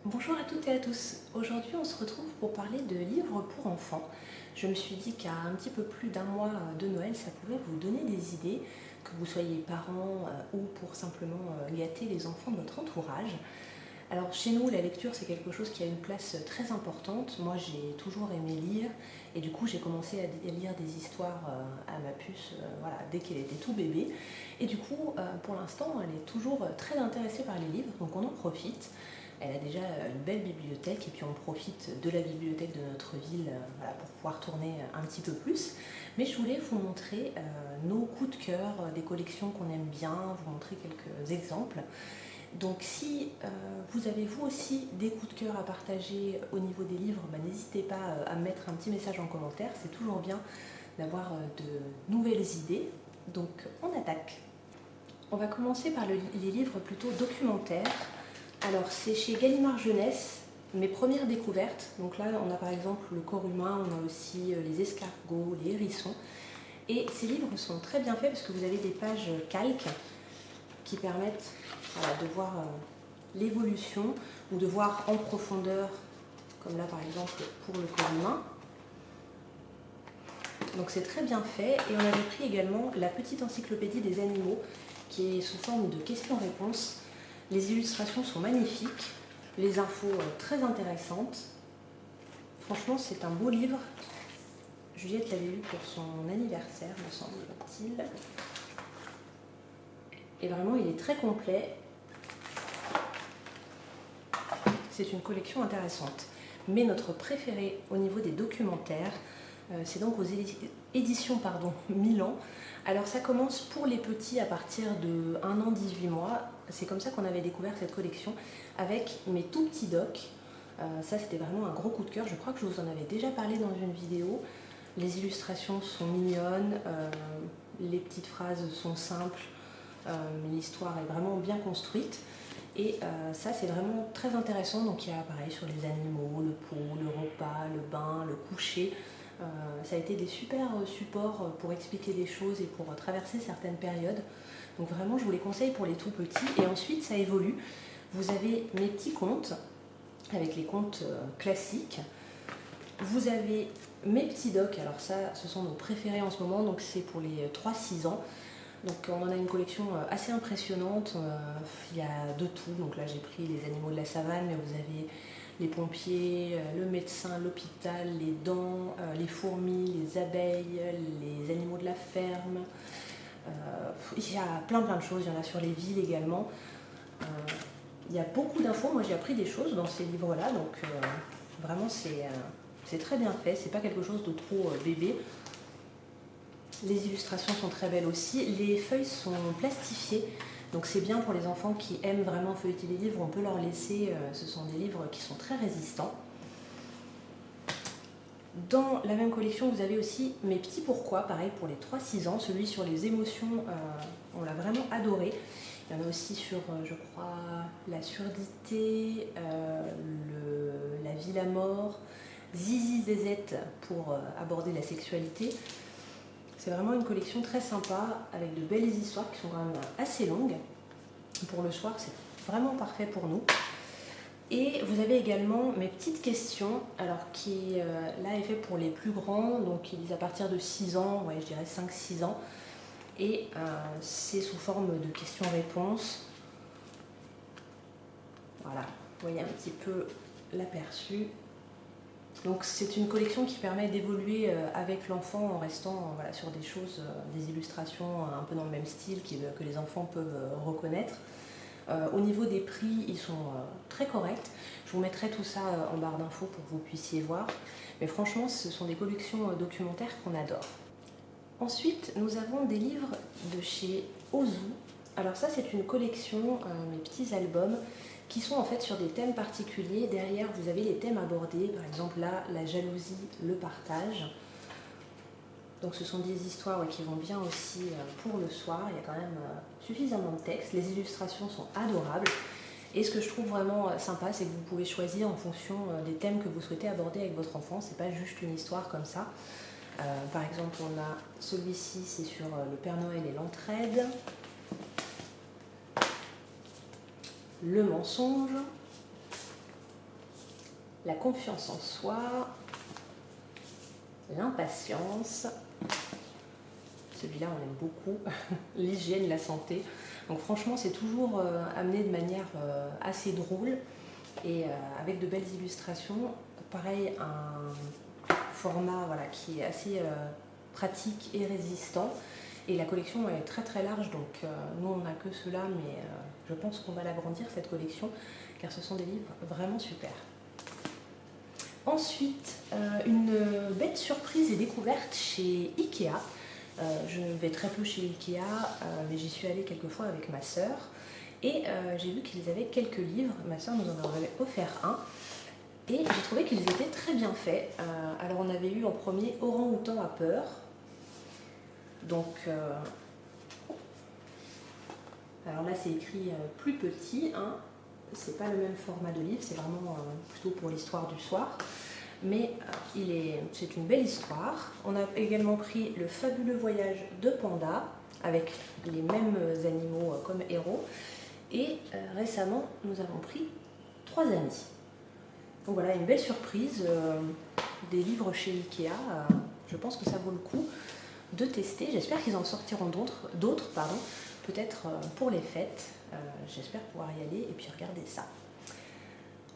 Bonjour à toutes et à tous. Aujourd'hui, on se retrouve pour parler de livres pour enfants. Je me suis dit qu'à un petit peu plus d'un mois de Noël, ça pouvait vous donner des idées, que vous soyez parents ou pour simplement gâter les enfants de votre entourage. Alors chez nous, la lecture, c'est quelque chose qui a une place très importante. Moi, j'ai toujours aimé lire et du coup, j'ai commencé à lire des histoires à ma puce voilà, dès qu'elle était tout bébé. Et du coup, pour l'instant, elle est toujours très intéressée par les livres, donc on en profite. Elle a déjà une belle bibliothèque et puis on profite de la bibliothèque de notre ville voilà, pour pouvoir tourner un petit peu plus. Mais je voulais vous montrer nos coups de cœur, des collections qu'on aime bien, vous montrer quelques exemples. Donc si vous avez vous aussi des coups de cœur à partager au niveau des livres, n'hésitez pas à mettre un petit message en commentaire, c'est toujours bien d'avoir de nouvelles idées. Donc on attaque. On va commencer par les livres plutôt documentaires. Alors c'est chez Gallimard Jeunesse, mes premières découvertes. Donc là on a par exemple le corps humain, on a aussi les escargots, les hérissons. Et ces livres sont très bien faits parce que vous avez des pages calques qui permettent voilà, de voir l'évolution ou de voir en profondeur, comme là par exemple pour le corps humain. Donc c'est très bien fait. Et on avait pris également la petite encyclopédie des animaux qui est sous forme de questions-réponses. Les illustrations sont magnifiques, les infos très intéressantes. Franchement, c'est un beau livre. Juliette l'avait lu pour son anniversaire, me semble-t-il. Et vraiment, il est très complet. C'est une collection intéressante. Mais notre préféré au niveau des documentaires, c'est donc aux éditions Milan. Alors ça commence pour les petits à partir de 1 an 18 mois. C'est comme ça qu'on avait découvert cette collection avec mes tout petits docs. Ça c'était vraiment un gros coup de cœur. Je crois que je vous en avais déjà parlé dans une vidéo. Les illustrations sont mignonnes, les petites phrases sont simples, mais l'histoire est vraiment bien construite. Et ça c'est vraiment très intéressant. Donc il y a pareil sur les animaux, le pot, le repas, le bain, le coucher. Ça a été des super supports pour expliquer des choses et pour traverser certaines périodes. Donc vraiment, je vous les conseille pour les tout petits. Et ensuite, ça évolue. Vous avez mes petits contes, avec les contes classiques. Vous avez mes petits docs. Alors ça, ce sont nos préférés en ce moment. Donc c'est pour les 3-6 ans. Donc on en a une collection assez impressionnante. Il y a de tout. Donc là, j'ai pris les animaux de la savane, mais vous avez les pompiers, le médecin, l'hôpital, les dents, les fourmis, les abeilles, les animaux de la ferme. Il y a plein de choses, il y en a sur les villes également. Il y a beaucoup d'infos, moi j'ai appris des choses dans ces livres-là, donc vraiment c'est très bien fait, c'est pas quelque chose de trop bébé. Les illustrations sont très belles aussi, les feuilles sont plastifiées. Donc c'est bien pour les enfants qui aiment vraiment feuilleter les livres, on peut leur laisser, ce sont des livres qui sont très résistants. Dans la même collection, vous avez aussi mes petits pourquoi, pareil pour les 3-6 ans, celui sur les émotions, on l'a vraiment adoré. Il y en a aussi sur, je crois, la surdité, la vie, la mort, Zizi Zezette pour aborder la sexualité. C'est vraiment une collection très sympa, avec de belles histoires qui sont quand même assez longues. Pour le soir, c'est vraiment parfait pour nous. Et vous avez également mes petites questions, alors qui là est fait pour les plus grands, donc ils lisent à partir de 6 ans, ouais, je dirais 5-6 ans. Et c'est sous forme de questions-réponses. Voilà, vous voyez un petit peu l'aperçu. Donc c'est une collection qui permet d'évoluer avec l'enfant en restant voilà, sur des choses, des illustrations un peu dans le même style que les enfants peuvent reconnaître. Au niveau des prix, ils sont très corrects. Je vous mettrai tout ça en barre d'infos pour que vous puissiez voir. Mais franchement, ce sont des collections documentaires qu'on adore. Ensuite, nous avons des livres de chez Ozu. Alors ça, c'est une collection, mes petits albums, qui sont en fait sur des thèmes particuliers. Derrière, vous avez les thèmes abordés. Par exemple, là, la jalousie, le partage. Donc ce sont des histoires qui vont bien aussi pour le soir. Il y a quand même suffisamment de texte. Les illustrations sont adorables. Et ce que je trouve vraiment sympa, c'est que vous pouvez choisir en fonction des thèmes que vous souhaitez aborder avec votre enfant. C'est pas juste une histoire comme ça. Par exemple, on a celui-ci, c'est sur le Père Noël et l'entraide. Le mensonge. la confiance en soi, l'impatience, celui-là on aime beaucoup, l'hygiène, la santé. Donc franchement c'est toujours amené de manière assez drôle et avec de belles illustrations. Pareil, un format voilà, qui est assez pratique et résistant. Et la collection est très très large, donc nous on n'a que cela, mais je pense qu'on va l'agrandir cette collection, car ce sont des livres vraiment super. Ensuite, une belle surprise et découverte chez Ikea. Je vais très peu chez Ikea, mais j'y suis allée quelques fois avec ma sœur. Et j'ai vu qu'ils avaient quelques livres, ma sœur nous en avait offert un. Et j'ai trouvé qu'ils étaient très bien faits. Alors on avait eu en premier Orang-Outan a peur. Donc, alors là c'est écrit plus petit, hein. C'est pas le même format de livre, c'est vraiment plutôt pour l'histoire du soir. Mais c'est une belle histoire. On a également pris Le fabuleux voyage de Panda, avec les mêmes animaux comme héros. Et récemment, nous avons pris Trois amis. Donc voilà, une belle surprise, des livres chez Ikea. Je pense que ça vaut le coup de tester. J'espère qu'ils en sortiront d'autres, peut-être pour les fêtes. J'espère pouvoir y aller et puis regarder ça.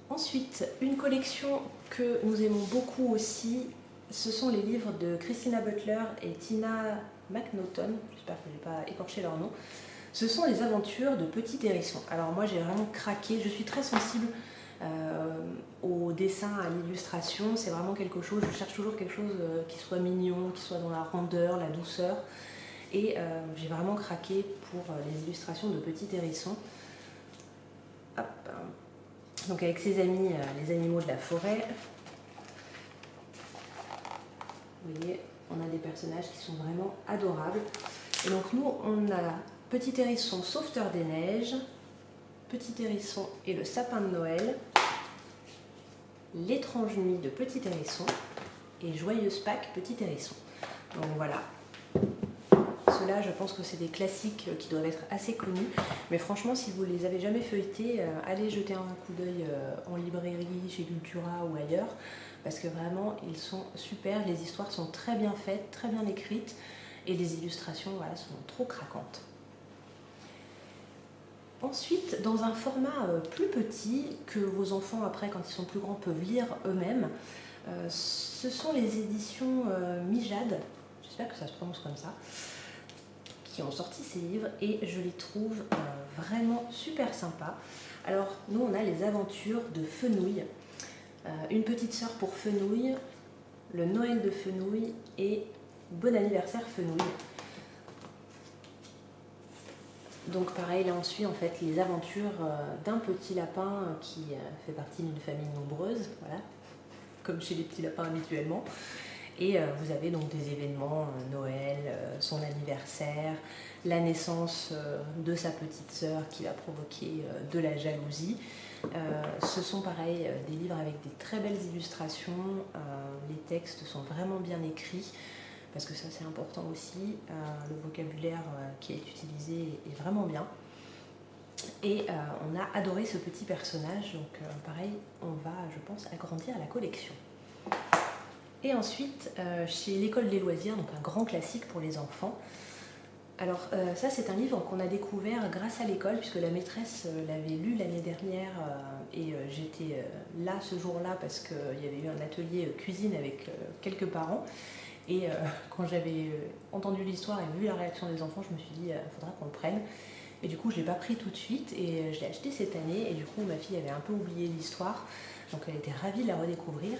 Ensuite, une collection que nous aimons beaucoup aussi, ce sont les livres de Christina Butler et Tina McNaughton. J'espère que je n'ai pas écorché leur nom. Ce sont les aventures de Petit Hérisson. Alors moi j'ai vraiment craqué, je suis très sensible au dessin, à l'illustration. C'est vraiment quelque chose, je cherche toujours quelque chose qui soit mignon, qui soit dans la rondeur, la douceur. Et j'ai vraiment craqué pour les illustrations de Petit Hérisson. Hop. Donc avec ses amis, les animaux de la forêt. Vous voyez, on a des personnages qui sont vraiment adorables. Et donc nous, on a Petit Hérisson, Sauveteur des Neiges, Petit Hérisson et le sapin de Noël, L'étrange nuit de Petit Hérisson et Joyeuse Pâques Petit Hérisson. Donc voilà. Ceux-là, je pense que c'est des classiques qui doivent être assez connus. Mais franchement, si vous ne les avez jamais feuilletés, allez jeter un coup d'œil en librairie, chez Cultura ou ailleurs. Parce que vraiment, ils sont super. Les histoires sont très bien faites, très bien écrites. Et les illustrations voilà, sont trop craquantes. Ensuite, dans un format plus petit, que vos enfants, après, quand ils sont plus grands, peuvent lire eux-mêmes, ce sont les éditions Mijade, j'espère que ça se prononce comme ça, qui ont sorti ces livres et je les trouve vraiment super sympas. Alors, nous, on a les aventures de Fenouil, une petite sœur pour Fenouil, le Noël de Fenouil et Bon anniversaire Fenouil. Donc pareil, là on suit en fait les aventures d'un petit lapin qui fait partie d'une famille nombreuse, voilà, comme chez les petits lapins habituellement. Et vous avez donc des événements, Noël, son anniversaire, la naissance de sa petite sœur qui va provoquer de la jalousie. Ce sont pareil des livres avec des très belles illustrations, les textes sont vraiment bien écrits. Parce que ça c'est important aussi, le vocabulaire qui est utilisé est vraiment bien. Et on a adoré ce petit personnage, donc pareil, on va, je pense, agrandir la collection. Et ensuite, chez l'École des loisirs, donc un grand classique pour les enfants. Alors ça c'est un livre qu'on a découvert grâce à l'école, puisque la maîtresse l'avait lu l'année dernière et j'étais là ce jour-là parce qu'il y avait eu un atelier cuisine avec quelques parents. Et quand j'avais entendu l'histoire et vu la réaction des enfants, je me suis dit, il faudra qu'on le prenne. Et du coup, je ne l'ai pas pris tout de suite et je l'ai acheté cette année. Et du coup, ma fille avait un peu oublié l'histoire, donc elle était ravie de la redécouvrir.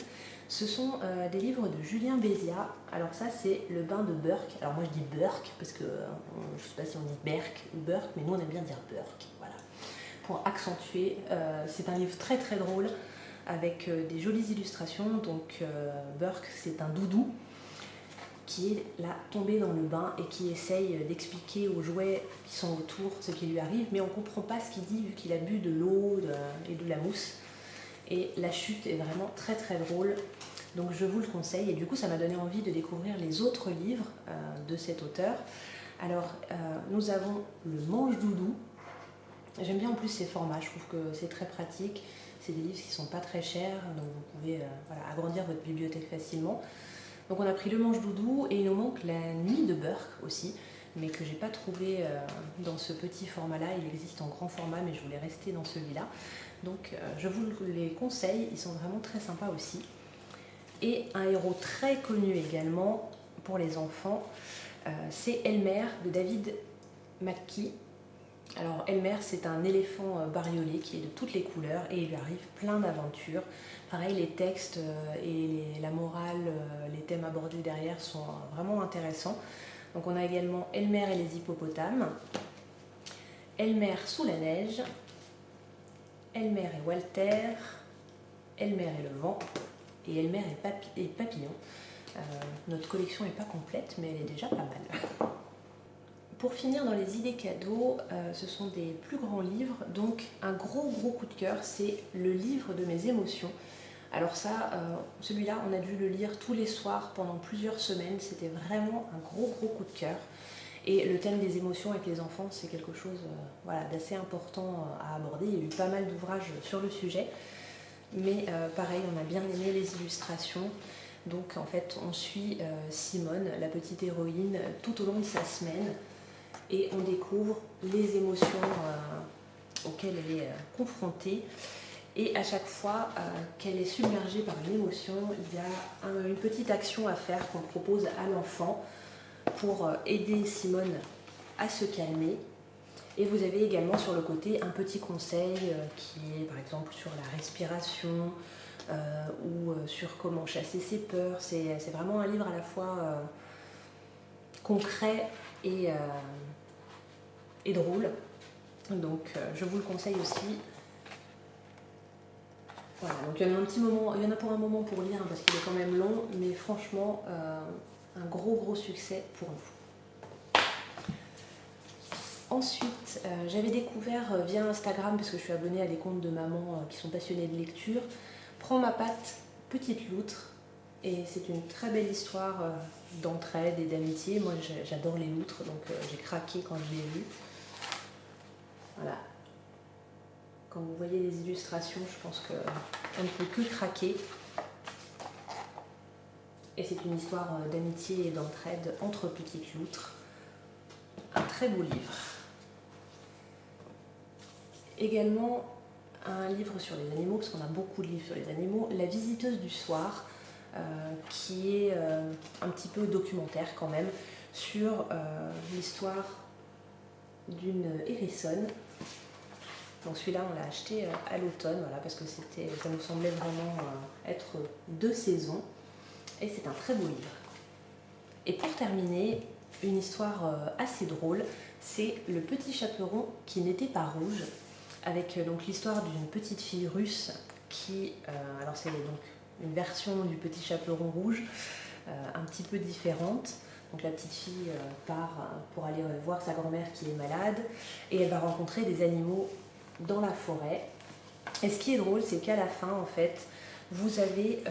Ce sont des livres de Julien Béziat. Alors ça, c'est Le bain de Burke. Alors moi, je dis Burke, parce que je ne sais pas si on dit Berk ou Burke, mais nous, on aime bien dire Burke. Voilà. Pour accentuer, c'est un livre très très drôle, avec des jolies illustrations. Donc Burke, c'est un doudou qui est là tombé dans le bain et qui essaye d'expliquer aux jouets qui sont autour ce qui lui arrive, mais on ne comprend pas ce qu'il dit vu qu'il a bu de l'eau et de la mousse. Et la chute est vraiment très très drôle, donc je vous le conseille. Et du coup ça m'a donné envie de découvrir les autres livres de cet auteur. Alors nous avons Le Manche Doudou, J'aime bien en plus ces formats, je trouve que c'est très pratique. C'est des livres qui ne sont pas très chers, donc vous pouvez voilà, agrandir votre bibliothèque facilement. Donc on a pris Le Manche Doudou et il nous manque La Nuit de Burke aussi, mais que j'ai pas trouvé dans ce petit format-là. Il existe en grand format, mais je voulais rester dans celui-là. Donc je vous les conseille, ils sont vraiment très sympas aussi. Et un héros très connu également pour les enfants, c'est Elmer de David McKee. Alors Elmer, c'est un éléphant bariolé qui est de toutes les couleurs et il lui arrive plein d'aventures. Pareil, les textes et la morale, les thèmes abordés derrière sont vraiment intéressants. Donc on a également Elmer et les hippopotames, Elmer sous la neige, Elmer et Walter, Elmer et le vent et Elmer et Papillon. Notre collection n'est pas complète, mais elle est déjà pas mal. Pour finir dans les idées cadeaux, ce sont des plus grands livres, donc un gros coup de cœur, c'est le livre de mes émotions. Alors ça, celui-là, on a dû le lire tous les soirs pendant plusieurs semaines, c'était vraiment un gros coup de cœur. Et le thème des émotions avec les enfants, c'est quelque chose voilà, d'assez important à aborder. Il y a eu pas mal d'ouvrages sur le sujet, mais pareil, on a bien aimé les illustrations. Donc en fait, on suit Simone, la petite héroïne, tout au long de sa semaine. Et on découvre les émotions auxquelles elle est confrontée. Et à chaque fois qu'elle est submergée par une émotion, il y a une petite action à faire qu'on propose à l'enfant pour aider Simone à se calmer. Et vous avez également sur le côté un petit conseil qui est par exemple sur la respiration ou sur comment chasser ses peurs. C'est vraiment un livre à la fois concret et drôle, donc je vous le conseille aussi. Voilà, donc il y en a un petit moment, il y en a pour un moment pour lire hein, parce qu'il est quand même long, mais franchement un gros succès pour nous. Ensuite, j'avais découvert via Instagram, parce que je suis abonnée à des comptes de mamans qui sont passionnées de lecture, Prends ma patte, petite loutre. Et c'est une très belle histoire d'entraide et d'amitié. Moi j'adore les loutres, donc j'ai craqué quand je l'ai lu. Voilà. Quand vous voyez les illustrations, je pense qu'on ne peut que craquer. Et c'est une histoire d'amitié et d'entraide entre petites loutres. Un très beau livre. Également un livre sur les animaux, parce qu'on a beaucoup de livres sur les animaux, La visiteuse du soir, qui est un petit peu documentaire quand même, sur l'histoire d'une hérissonne. Donc celui-là, on l'a acheté à l'automne, voilà, parce que ça nous semblait vraiment être de saison. Et c'est un très beau livre. Et pour terminer, une histoire assez drôle, c'est Le petit chaperon qui n'était pas rouge, avec donc l'histoire d'une petite fille russe qui, alors c'est donc une version du petit chaperon rouge, un petit peu différente. Donc la petite fille part pour aller voir sa grand-mère qui est malade, et elle va rencontrer des animaux dans la forêt. Et ce qui est drôle, c'est qu'à la fin, en fait, vous avez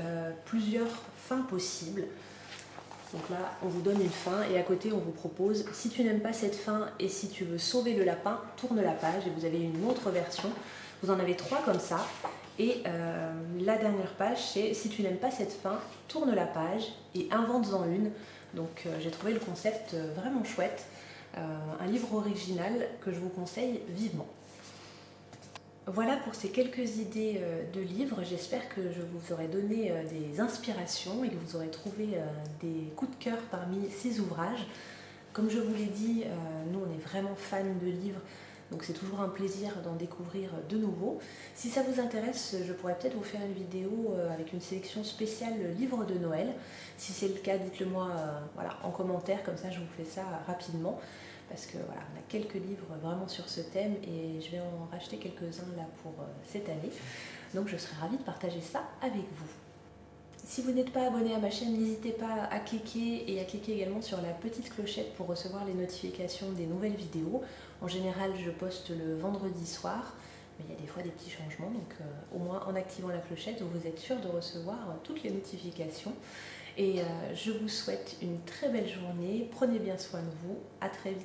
plusieurs fins possibles. Donc là, on vous donne une fin et à côté, on vous propose, si tu n'aimes pas cette fin et si tu veux sauver le lapin, tourne la page et vous avez une autre version. Vous en avez 3 comme ça. Et la dernière page, c'est si tu n'aimes pas cette fin, tourne la page et invente-en une. Donc j'ai trouvé le concept vraiment chouette. Un livre original que je vous conseille vivement. Voilà pour ces quelques idées de livres. J'espère que je vous aurai donné des inspirations et que vous aurez trouvé des coups de cœur parmi ces ouvrages. Comme je vous l'ai dit, nous on est vraiment fans de livres, donc c'est toujours un plaisir d'en découvrir de nouveaux. Si ça vous intéresse, je pourrais peut-être vous faire une vidéo avec une sélection spéciale livres de Noël. Si c'est le cas, dites-le moi voilà, en commentaire, comme ça je vous fais ça rapidement. Parce que voilà, on a quelques livres vraiment sur ce thème et je vais en racheter quelques-uns là pour cette année. Donc je serai ravie de partager ça avec vous. Si vous n'êtes pas abonné à ma chaîne, n'hésitez pas à cliquer et à cliquer également sur la petite clochette pour recevoir les notifications des nouvelles vidéos. En général, je poste le vendredi soir, mais il y a des fois des petits changements, donc au moins en activant la clochette, vous êtes sûr de recevoir toutes les notifications. Et je vous souhaite une très belle journée, prenez bien soin de vous, à très vite.